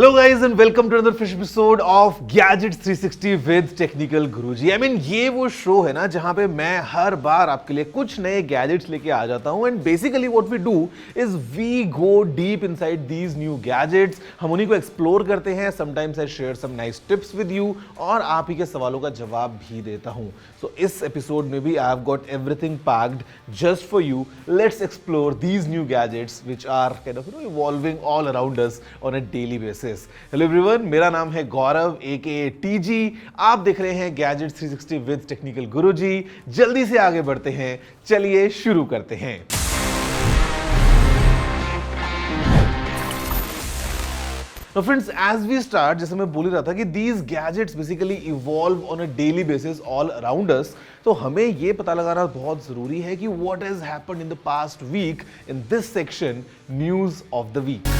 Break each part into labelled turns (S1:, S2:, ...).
S1: Hello guys and welcome to another fresh episode of Gadgets 360 with Technical Guruji। ये वो show है ना जहां पे मैं हर बार आपके लिए कुछ नए गैजेट्स लेके आ जाता हूं and basically what we do is we go deep inside these new gadgets. हम उन्हीं को एक्सप्लोर करते हैं। Sometimes I share some nice tips with you और आप ही के सवालों का जवाब भी देता हूं। सो इस एपिसोड में भी I have got everything packed just for you. Let's explore these new gadgets which are kind of evolving all around us on a daily basis. Hello everyone, मेरा नाम है गौरव एके टीजी। आप देख रहे हैं गैजेट्स 360 विद टेक्निकल गुरुजी। जल्दी से आगे बढ़ते हैं, चलिए शुरू करते हैं। Now friends, as we start, जैसे मैं बोल ही रहा था कि these gadgets basically evolve on a daily basis all around us, तो हमें ये पता लगाना बहुत ज़रूरी है कि what has happened in the past week in this section, news of the week.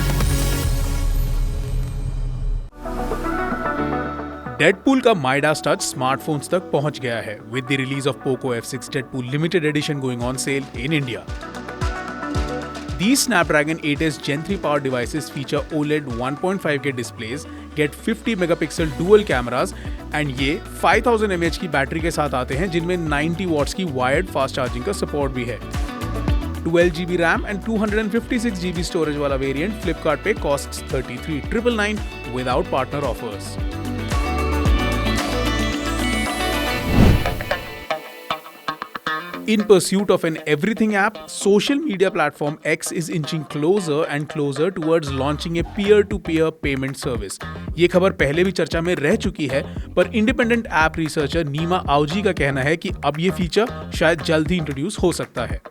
S2: Deadpool का माइडास टच स्मार्टफोन्स तक पहुंच गया है with the release of Poco F6 Deadpool limited edition going on sale in India. These Snapdragon 8s Gen 3 powered devices feature OLED 1.5K displays, get 50 megapixel dual cameras and ये 5000 mAh की battery के साथ आते हैं जिनमें 90 watts की wired fast charging का support भी है। 12GB RAM and 256GB storage वाला वेरिएंट फ्लिपकार्ट पे cost 33,999 without partner offers. In pursuit of an everything app, social media platform X is inching closer and closer towards launching a peer-to-peer payment service. ये खबर पहले भी चर्चा में रह चुकी है, पर इंडिपेंडेंट ऐप रिसर्चर नीमा आउजी का कहना है कि अब ये फीचर शायद जल्द ही इंट्रोड्यूस हो सकता है।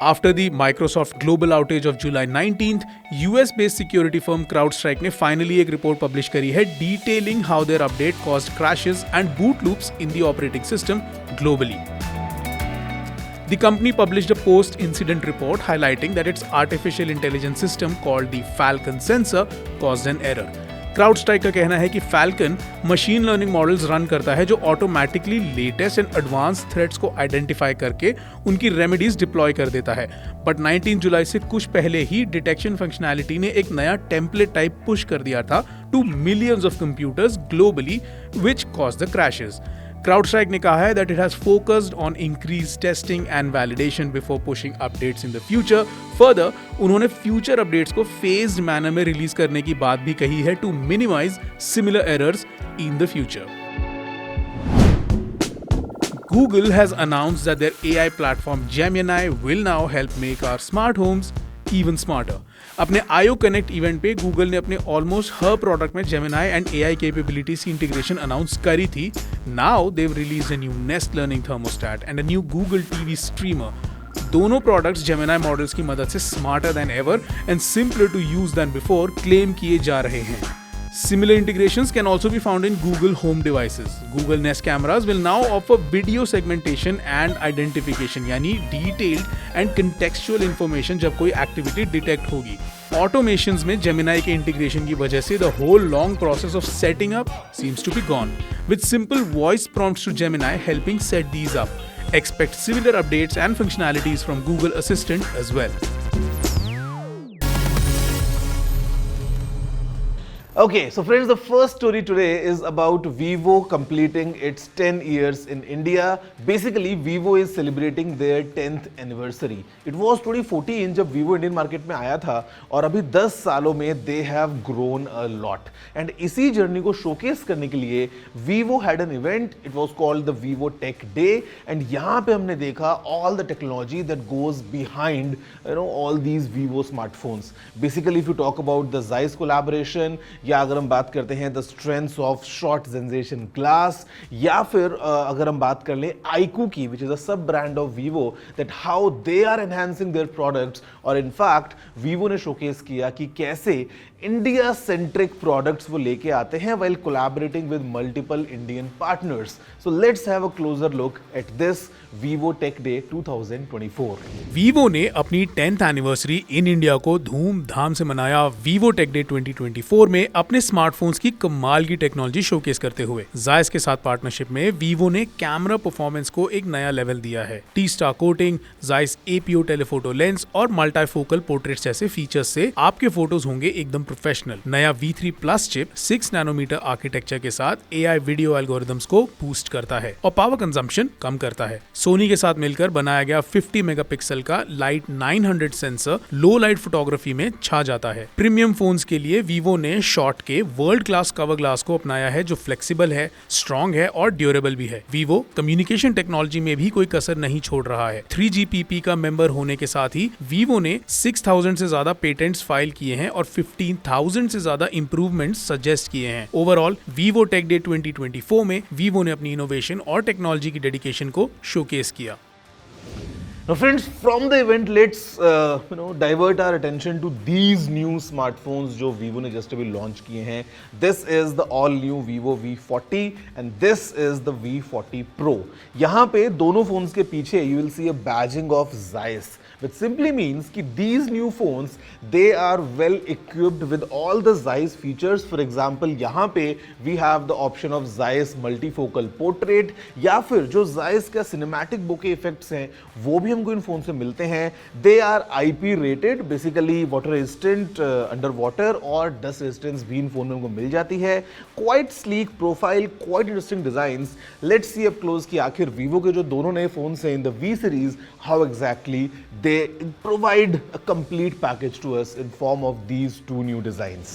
S2: After the Microsoft global outage of July 19th, US-based security firm CrowdStrike ने finally एक रिपोर्ट पब्लिश करी है detailing how their update caused crashes and boot loops in the operating system globally. The company published a post-incident report highlighting that its artificial intelligence system called the Falcon sensor caused an error. CrowdStrike का कहना है कि Falcon machine learning models run करता है जो automatically latest and advance threats को identify करके उनकी रेमेडीज डिप्लॉय कर देता है। बट 19 जुलाई से कुछ पहले ही डिटेक्शन फंक्शनैलिटी ने एक नया टेम्पलेट टाइप पुश कर दिया था two millions of computers globally which caused the crashes. CrowdStrike ने कहा है that it has focused on increased testing and validation before pushing updates in the future. Further, उन्होंने future updates को phased manner में release करने की बात भी कही है to minimize similar errors in the future. Google has announced that their AI platform Gemini will now help make our smart homes even smarter. अपने I/O Connect इवेंट पे गूगल ने अपने ऑलमोस्ट हर प्रोडक्ट में Gemini एंड AI कैपेबिलिटीज की integration announce करी थी। Now they released a new Nest learning thermostat and a new Google TV streamer. दोनों प्रोडक्ट्स Gemini मॉडल्स की मदद से smarter than ever and simpler to use than before claim किए जा रहे हैं। Similar integrations can also be found in Google Home devices. Google Nest cameras will now offer video segmentation and identification, यानी detailed and contextual information जब कोई activity detect होगी। Automations में Gemini के integration की वजह से the whole long process of setting up seems to be gone, with simple voice prompts to Gemini helping set these up. Expect similar updates and functionalities from Google Assistant as well.
S1: Okay, so friends, the first story today is about Vivo completing its 10 years in India. Basically, Vivo is celebrating their 10th anniversary. It was 2014 जब Vivo Indian market में आया था और अभी 10 सालों में they have grown a lot. And इसी journey को showcase करने के लिए Vivo had an event. It was called the Vivo Tech Day. And यहाँ पे हमने देखा all the technology that goes behind all these Vivo smartphones. Basically, if you talk about the Zeiss collaboration, या अगर हम बात करते हैं the strengths of short generation glass, या फिर अगर हम बात कर लें आईकू की विच is a sub brand of Vivo, that how they are enhancing their products. और इनफैक्ट वीवो ने शोकेस किया कि कैसे इंडिया सेंट्रिक प्रोडक्ट्स वो लेके आते हैं while collaborating with multiple Indian partners. So let's have a closer look at this Vivo Tech Day 2024.
S2: Vivo ने अपनी 10th एनिवर्सरी इन इंडिया को धूमधाम से मनाया वीवो टेक डे 2024 में अपने स्मार्टफोन्स की कमाल की टेक्नोलॉजी शोकेस करते हुए। जायस के साथ पार्टनरशिप में वीवो ने कैमरा परफॉर्मेंस को एक नया लेवल दिया है। T-star coating, Jais APO telephoto lens और मल्टीफोकल पोर्ट्रेट जैसे फीचर्स से आपके फोटोज होंगे एकदम प्रोफेशनल। नया V3 plus chip 6 nanometre architecture के साथ एआई वीडियो एल्गोरिथम्स को बूस्ट करता है और पावर कंजम्पशन कम करता है। सोनी के साथ मिलकर बनाया गया 50 मेगापिक्सल का लाइट 900 सेंसर लो लाइट फोटोग्राफी में छा जाता है। प्रीमियम फोन्स के लिए वीवो ने शॉट के वर्ल्ड क्लास कवर ग्लास को अपनाया है जो फ्लेक्सिबल है, स्ट्रॉन्ग है और ड्यूरेबल भी है। वीवो कम्युनिकेशन टेक्नोलॉजी में भी कोई कसर नहीं छोड़ रहा है। 3GPP का मेंबर होने के साथ ही वीवो ने 6000 से ज्यादा पेटेंट्स फाइल किए हैं और 15,000 से ज्यादा इंप्रूवमेंट्स सजेस्ट किए हैं। ओवरऑल वीवो टेक डे 2024 में वीवो ने अपनी इनोवेशन और टेक्नोलॉजी की डेडिकेशन को शोकेस किया।
S1: Now friends, from the event, let's divert our attention to these new smartphones जो Vivo ने just अभी launch किए हैं. This is the all new Vivo V40 and this is the V40 Pro. यहाँ पे दोनों phones के पीछे you will see a badging of Zeiss, which simply means कि these new phones they are well equipped with all the Zeiss features. For example, यहाँ पे we have the option of Zeiss multifocal portrait या फिर जो Zeiss का cinematic bokeh effects हैं वो भी हमको इन फोन से मिलते हैं। They are IP rated, basically water resistant under water और डस्ट रेजिस्टेंस भी इन फोन में हमको मिल जाती है। Quite sleek profile, quite interesting designs. Let's see up close कि आखिर वीवो के जो दोनों नए फोन हैं in the V series, how exactly they provide a complete package to us in form of these two new designs.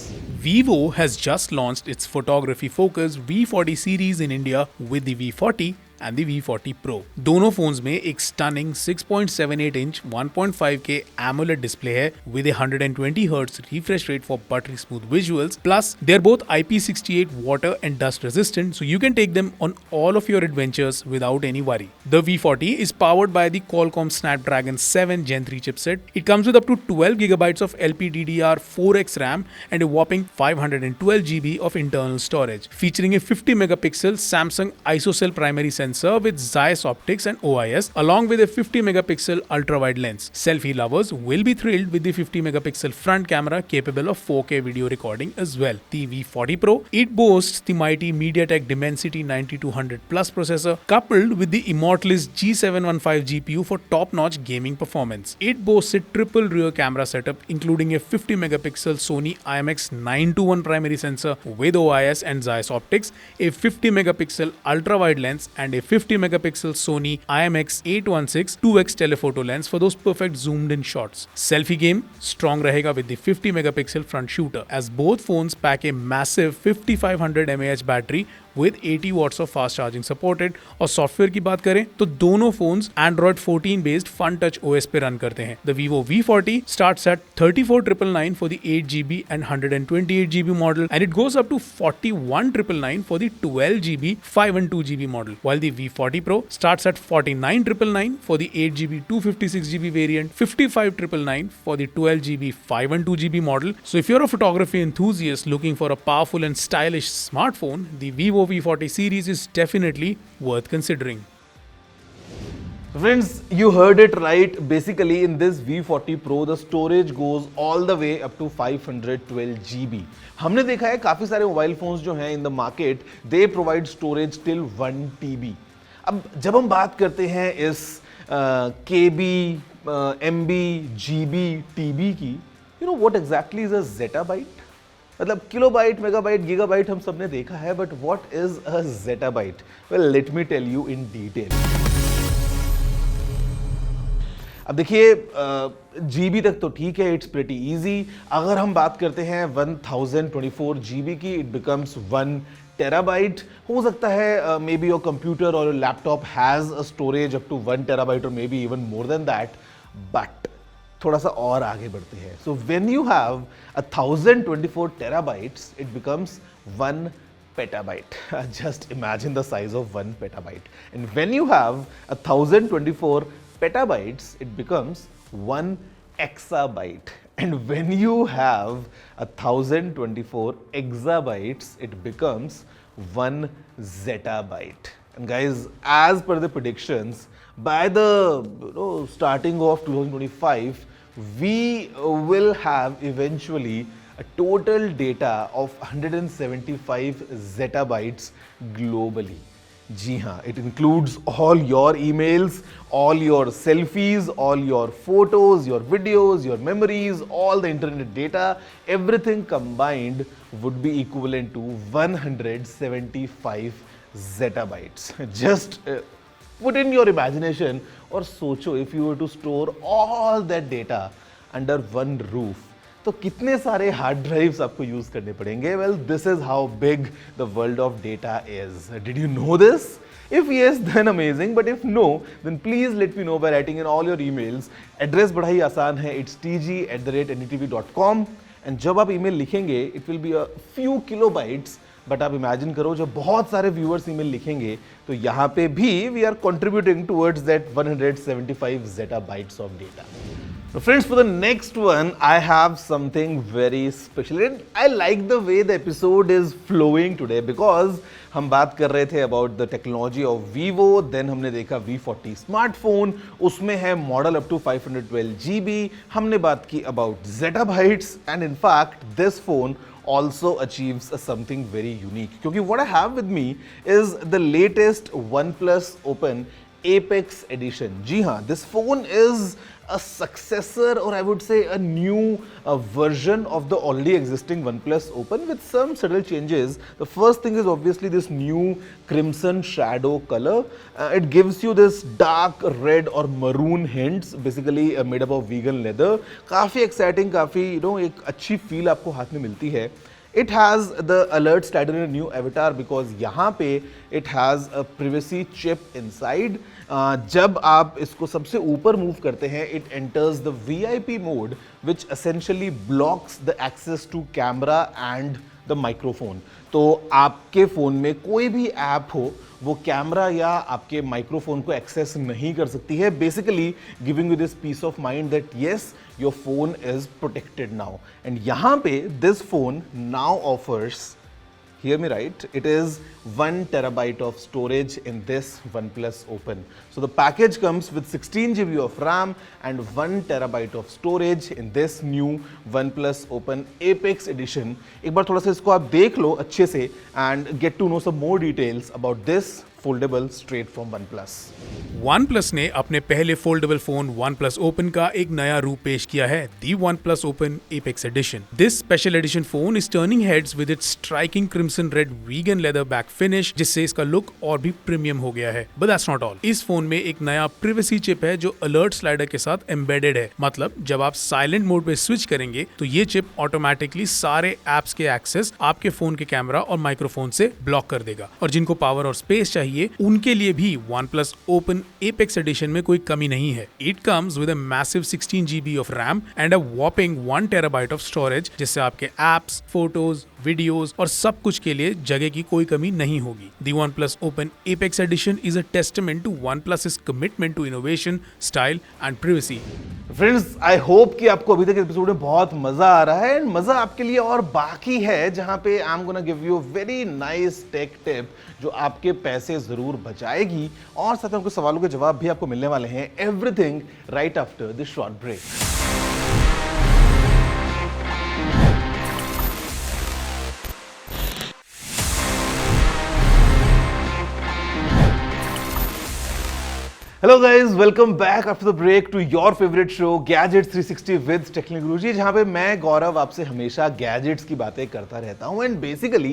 S2: Vivo has just launched its photography focused V40 series in India with the V40 and the V40 Pro. दोनों phones में एक stunning 6.78 inch 1.5K AMOLED display है with a 120 Hz refresh rate for buttery smooth visuals. Plus, they're both IP68 water and dust resistant, so you can take them on all of your adventures without any worry. The V40 is powered by the Qualcomm Snapdragon 7 Gen 3 chipset. It comes with up to 12 GB of LPDDR4X RAM and a whopping 512 GB of internal storage, featuring a 50 megapixel Samsung ISOCELL primary sensor with Zeiss optics and OIS, along with a 50 megapixel ultra-wide lens. Selfie lovers will be thrilled with the 50 megapixel front camera capable of 4K video recording as well. The V40 Pro, it boasts the mighty MediaTek Dimensity 9200 Plus processor coupled with the Immortalis G715 GPU for top-notch gaming performance. It boasts a triple rear camera setup including a 50 megapixel Sony IMX921 primary sensor with OIS and Zeiss optics, a 50 megapixel ultra-wide lens and a 50 megapixel Sony IMX816 2x telephoto lens for those perfect zoomed in shots. Selfie game strong रहेगा with the 50 megapixel front shooter as both phones pack a massive 5500 mAh battery with 80 watts of fast charging supported. और software की बात करें तो दोनों phones Android 14 based Fun Touch OS पे run करते हैं। The Vivo V40 starts at 34,999 for the 8GB and 128GB model and it goes up to 41,999 for the 12GB 512GB model, while the V40 Pro starts at 49,999 for the 8GB 256GB variant, 55,999 for the 12GB 512GB model. So if you're a photography enthusiast looking for a powerful and stylish smartphone, the Vivo V40 series is definitely worth considering.
S1: Friends, you heard it right. Basically, in this V40 Pro, the storage goes all the way up to 512 GB. हमने देखा है काफी सारे mobile phones जो हैं in the market, they provide storage till 1 TB. अब जब हम बात करते हैं इस KB, MB, GB, TB की, you know what exactly is a zettabyte? मतलब किलोबाइट, मेगाबाइट, गीगाबाइट हम सबने देखा है, but what is a zettabyte? Well, let me tell you in detail. अब देखिए, GB तक तो ठीक है, इट्स प्रीटी इजी. अगर हम बात करते हैं 1024 GB की, इट बिकम्स 1 टेराबाइट. हो सकता है मे बी योर कंप्यूटर और your laptop has a storage up to 1 terabyte और maybe even more than that, but थोड़ा सा और आगे बढ़ते हैं. So when you have 1024 terabytes, it becomes 1 petabyte. Just imagine the size of 1 petabyte. And when you have 1024 petabytes, it becomes 1 exabyte. And when you have 1024 exabytes, it becomes 1 zettabyte. And guys, as per the predictions, by the starting of 2025, we will have eventually a total data of 175 zettabytes globally. जी हाँ, it includes all your emails, all your selfies, all your photos, your videos, your memories, all the internet data, everything combined would be equivalent to 175 zettabytes. Just put in your imagination और सोचो if you were to store all that data under one roof, तो कितने सारे hard drives आपको use करने पड़ेंगे? Well, this is how big the world of data is. Did you know this? If yes, then amazing. But if no, then please let me know by writing in all your emails. Address बड़ा ही आसान है, it's tg@ndtv.com. And जब आप email लिखेंगे, it will be a few kilobytes. But आप imagine करो जब बहुत सारे व्यूअर्स ईमेल लिखेंगे तो यहाँ पे भी we are contributing towards that 175 zettabytes of data. So friends, for the next one, I have something very special. And I like the way the episode is flowing today because हम बात कर रहे थे about the technology of Vivo, then हमने देखा V40 smartphone, उसमें है model up to 512 GB, हमने बात की about zettabytes, and in fact this phone also achieves something very unique. क्योंकि what I have with me is the latest OnePlus Open Apex Edition. जी हाँ, this phone is a successor, or I would say a new version of the already existing OnePlus Open with some subtle changes. The first thing is obviously this new crimson shadow color. It gives you this dark red or maroon hints, basically made up of vegan leather. काफी exciting, काफी एक अच्छी feel आपको हाथ में मिलती है. It has the alert slider in a new avatar because यहाँ पे it has a privacy chip inside. जब आप इसको सबसे ऊपर मूव करते हैं, it enters the VIP mode which essentially blocks the access to camera and the microphone. तो आपके फ़ोन में कोई भी ऐप हो वो कैमरा या आपके माइक्रोफोन को एक्सेस नहीं कर सकती है, basically giving you this peace of mind that yes, your phone is protected now. And यहाँ पे this phone now offers, hear me right, it is 1 terabyte of storage in this OnePlus Open. So the package comes with 16 GB of RAM and 1 terabyte of storage in this new OnePlus Open Apex Edition. एक बार थोड़ा सा इसको आप देख लो अच्छे से and get to know some more details about this foldable straight from OnePlus.
S2: OnePlus ने अपने पहले फोल्डेबल फोन OnePlus Open का एक नया रूप पेश किया है, the OnePlus Open Apex Edition. This special edition phone is turning heads with its striking crimson red vegan leather back finish, जिससे इसका लुक और भी प्रीमियम हो गया है. But that's not all. इस फोन में एक नया privacy chip है जो अलर्ट स्लाइडर के साथ एम्बेडेड है. मतलब जब आप साइलेंट मोड पे स्विच करेंगे तो ये चिप ऑटोमेटिकली सारे एप्स के एक्सेस आपके फोन के कैमरा और माइक्रोफोन से ब्लॉक कर देगा. और जिनको पावर और स्पेस चाहिए उनके लिए भी OnePlus Open Apex Edition में कोई कमी नहीं है. It comes with a massive 16 GB of RAM and a whopping 1 terabyte of storage, जिससे आपके एप्स, फोटोज, वीडियोस और सब कुछ के लिए जगह की कोई कमी नहीं होगी. The OnePlus Open Apex Edition is a testament to OnePlus's commitment to innovation, style and privacy.
S1: Friends, I hope कि आपको अभी तक एपिसोड में बहुत मजा आ रहा है, एंड मजा आपके लिए और बाकी है जहां पे I am gonna give you very nice take tip जो आपके पैसे जरूर बचाएगी, और साथ में कुछ सवालों के जवाब भी आपको मिलने वाले हैं. Everything right after this short break. Hello guys, welcome back after the break to your favorite show Gadgets 360 with Technical Guruji, जहाँ पे मैं गौरव आपसे हमेशा गैजेट्स की बातें करता रहता हूँ. एंड बेसिकली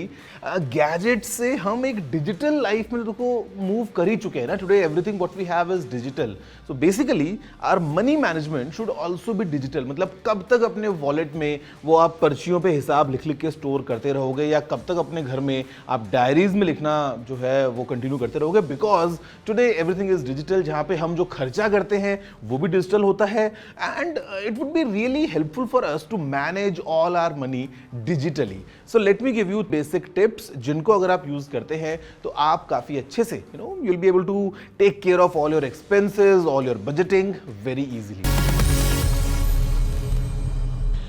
S1: गैजेट्स से हम एक डिजिटल लाइफ में तो मूव कर ही चुके हैं ना. Today everything what we have is digital. So basically our money management should also be digital. मतलब कब तक अपने वॉलेट में वो आप पर्चियों पे हिसाब लिख लिख के स्टोर करते रहोगे, या कब तक अपने घर में आप डायरीज में लिखना जो है वो कंटिन्यू करते रहोगे, because today everything is digital. जहाँ पे हम जो खर्चा करते हैं वो भी डिजिटल होता है, and it would be really helpful for us to manage all our money digitally. So let me give you basic tips जिनको अगर आप यूज करते हैं तो आप काफी अच्छे से you will be able to take care of all your expenses, all your budgeting very easily.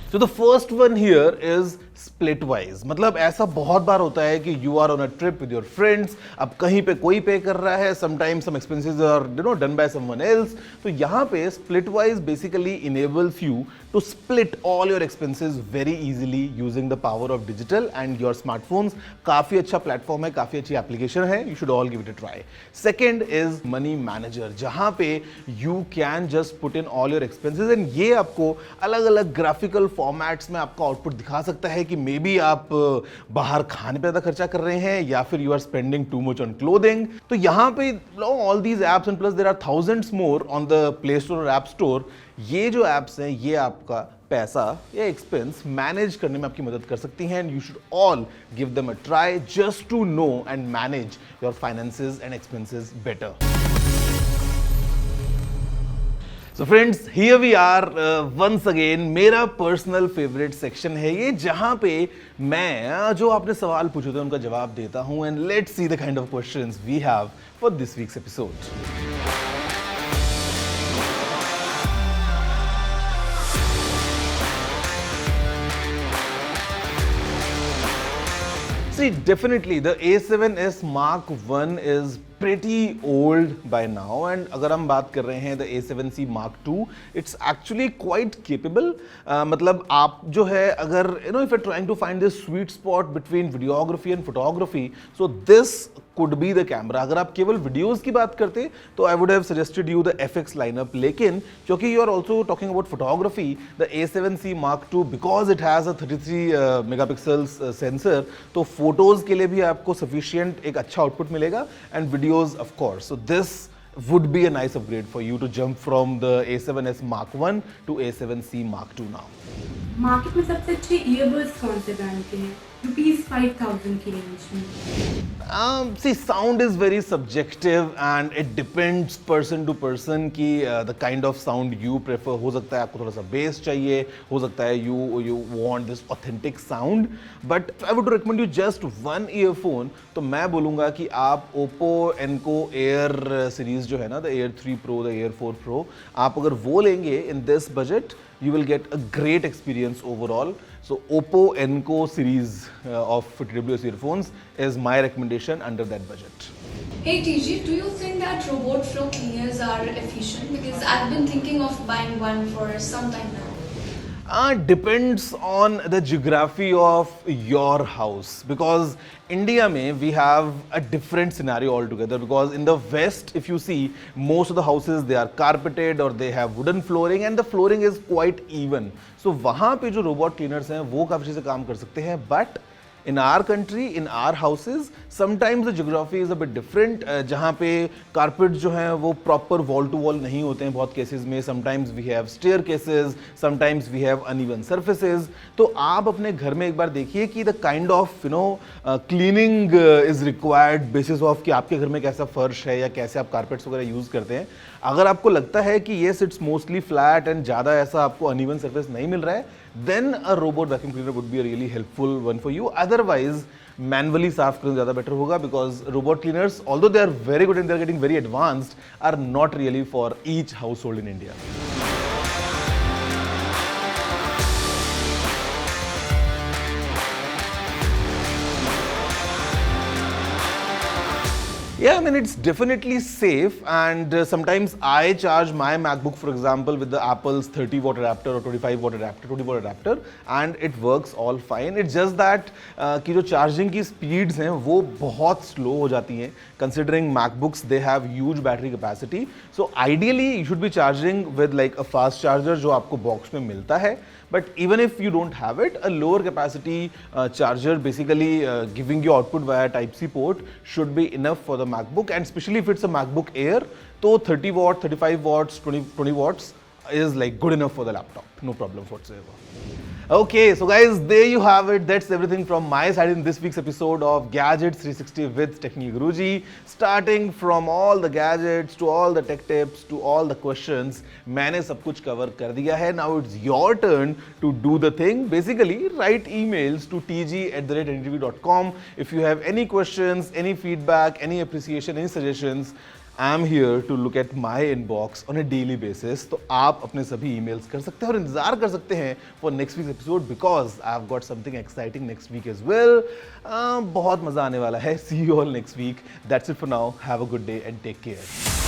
S1: So the first one here is splitwise. मतलब ऐसा बहुत बार होता है कि you are on a trip with your friends, अब कहीं पे कोई पे कर रहा है, sometimes some expenses are done by someone else. तो यहाँ पे splitwise basically enables you to split all your expenses very easily using the power of digital and your smartphones. काफी अच्छा प्लेटफॉर्म है, काफी अच्छी एप्लीकेशन है, you should all give it a try. Second is money manager, जहाँ पे you can just put in all your expenses and ये आपको अलग अलग ग्राफिकल फॉर्मेट्स में आपका आउटपुट दिखा सकता है कि मे बी आप बाहर खाने पे ज्यादा खर्चा कर रहे हैं या फिर you are spending too much on clothing. तो यहाँ पे all these apps and plus there are thousands more on the Play Store और ऐप स्टोर. ये जो एप्स हैं ये आपका पैसा या एक्सपेंस मैनेज करने में आपकी मदद कर सकती हैं and you should all give them a try just to know and manage your finances and expenses better. So friends, here we are once again. मेरा पर्सनल फेवरेट सेक्शन है ये जहां पे मैं जो आपने सवाल पूछे थे उनका जवाब देता हूं and let's see the kind of questions we have for this week's episode. See, definitely the A7S Mark 1 is pretty old by now and अगर हम बात कर रहे हैं the A7C Mark 2, it's actually quite capable. मतलब आप जो है अगर if you're trying to find this sweet spot between videography and photography, so this could be the camera. अगर आप केवल वीडियोस की बात करते तो I would have suggested you the FX lineup, लेकिन क्योंकि you are also talking about photography, the A7C Mark 2 because it has a 33 megapixels sensor, तो फोटोज के लिए भी आपको sufficient एक अच्छा आउटपुट मिलेगा and videos of course. So this would be a nice upgrade for you to jump from the A7S Mark 1 to A7C Mark 2 now.
S3: Market में सबसे अच्छे ईयरबड्स कौन से ब्रांड के हैं ₹5000 की रेंज में?
S1: See, sound is very subjective and it depends person to person कि the kind of sound you prefer. हो सकता है आपको थोड़ा सा bass चाहिए, हो सकता है you want this authentic sound. But if I would recommend you just one earphone, तो मैं बोलूँगा कि आप Oppo Enco Air series जो है ना, the Air 3 Pro, the Air 4 Pro, आप अगर वो लेंगे in this budget, you will get a great experience overall. So Oppo Enco series of TWS earphones is my recommendation under that budget.
S4: Hey TG, do you think that robot flow cleaners are efficient? Because I've been thinking of buying one for some time now.
S1: Depends on the geography of your house because India में we have a different scenario altogether because in the west if you see most of the houses they are carpeted or they have wooden flooring and the flooring is quite even. So वहाँ पे जो robot cleaners हैं वो काफ़ी अच्छे से काम कर सकते हैं but in our country, in our houses, sometimes the geography is a bit different. जहाँ पे carpets जो हैं वो proper wall to wall नहीं होते हैं बहुत cases में. Sometimes we have staircases, sometimes we have uneven surfaces. तो आप अपने घर में एक बार देखिए कि the kind of cleaning is required basis of कि आपके घर में कैसा फर्श है या कैसे आप carpets वगैरह यूज़ करते हैं. अगर आपको लगता है कि yes it's mostly flat and ज़्यादा ऐसा आपको uneven surface नहीं मिल रहा है, then a robot vacuum cleaner would be a really helpful one for you. Otherwise, manually साफ करना ज़्यादा better होगा because robot cleaners, although they are very good and they are getting very advanced, are not really for each household in India. Yeah, I mean it's definitely safe and sometimes I charge my MacBook for example with the Apple's 30 watt adapter or 25 watt adapter, 20 watt adapter and it works all fine. It's just that कि जो charging की speeds हैं वो बहुत slow हो जाती हैं considering MacBooks they have huge battery capacity. So ideally you should be charging with like a fast charger जो आपको box में मिलता है. But even if you don't have it, a lower capacity charger basically giving you output via Type-C port should be enough for the MacBook and especially if it's a MacBook Air, so 30 watt, 35 watts, 20 watts is like good enough for the laptop, no problem whatsoever. Okay, so guys, there you have it. That's everything from my side in this week's episode of Gadgets 360 with Technical Guruji. Starting from all the gadgets to all the tech tips to all the questions, मैंने सब कुछ cover कर दिया है. Now it's your turn to do the thing. Basically, write emails to tg@ntv.com if you have any questions, any feedback, any appreciation, any suggestions. I am here to look at my inbox on a daily basis. तो आप अपने सभी emails कर सकते हैं और इंतजार कर सकते हैं for next week episode, because I have got something exciting next week as well. बहुत मजा आने वाला है। See you all next week. That's it for now. Have a good day and take care.